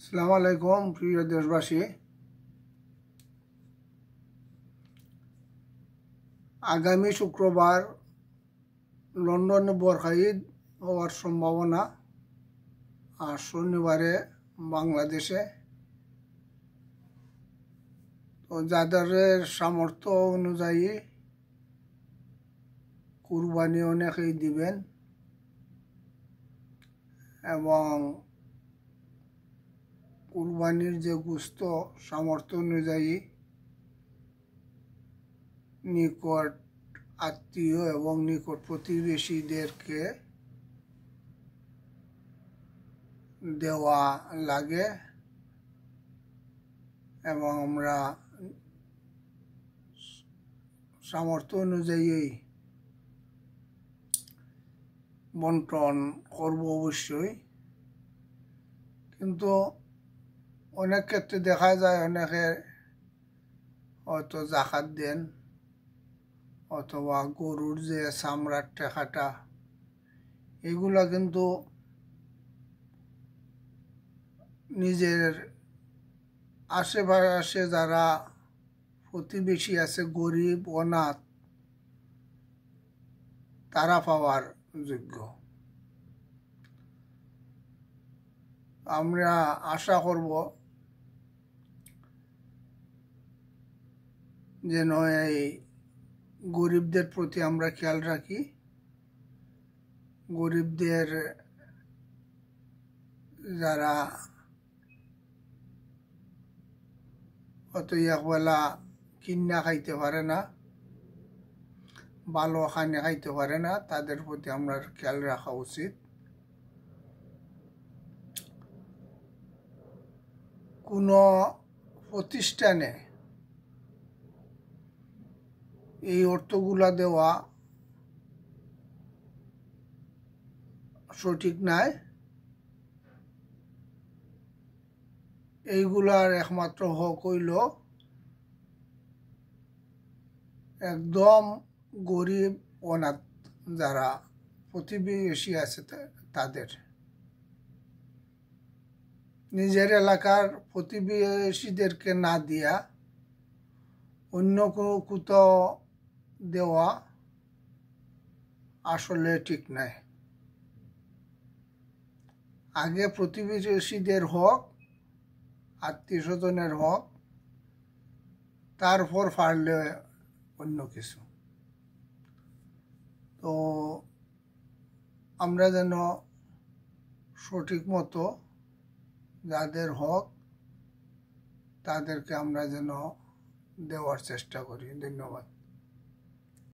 আসসালামু আলাইকুম প্রিয় দেশবাসী। আগামী শুক্রবার লন্ডনে বরখা ঈদ হওয়ার সম্ভাবনা, আর শনিবারে বাংলাদেশে। তো যাদের সামর্থ্য অনুযায়ী কুরবানি অনেকেই দিবেন এবং কুরবানির যে গোশত সামর্থ্য অনুযায়ী নিকট আত্মীয় এবং নিকট প্রতিবেশীদেরকে দেওয়া লাগে এবং আমরা সামর্থ্য অনুযায়ী বন্টন করব অবশ্যই। কিন্তু অনেক ক্ষেত্রে দেখা যায় অনেকে হয়তো জাকাত দেন, অথবা গরুর যে চামড়ার টেকাটা, এগুলা কিন্তু নিজের আশেপাশে যারা প্রতিবেশী আছে, গরিব অনাথ, তারা পাওয়ার যোগ্য। আমরা আশা করব যেন এই গরিবদের প্রতি আমরা খেয়াল রাখি। গরিবদের যারা অত একবেলা কিনা খাইতে পারে না, ভালো খানে খাইতে পারে না, তাদের প্রতি আমরা খেয়াল রাখা উচিত। কোনো প্রতিষ্ঠানে এই অর্থগুলা দেওয়া সঠিক নয়। এইগুলার একমাত্র হক হইল একদম গরিব অনাথ যারা প্রতিবেশী আছে তাদের। নিজের এলাকার প্রতিবেশীদেরকে না দিয়া অন্য কোথাও দেওয়া আসলে ঠিক নয়। আগে প্রতিবেশীদের হক, আত্মীয় স্বজনের হক, তারপর পারলে অন্য কিছু। তো আমরা যেন সঠিক মতো যাদের হক তাদেরকে আমরা যেন দেওয়ার চেষ্টা করি। ধন্যবাদ।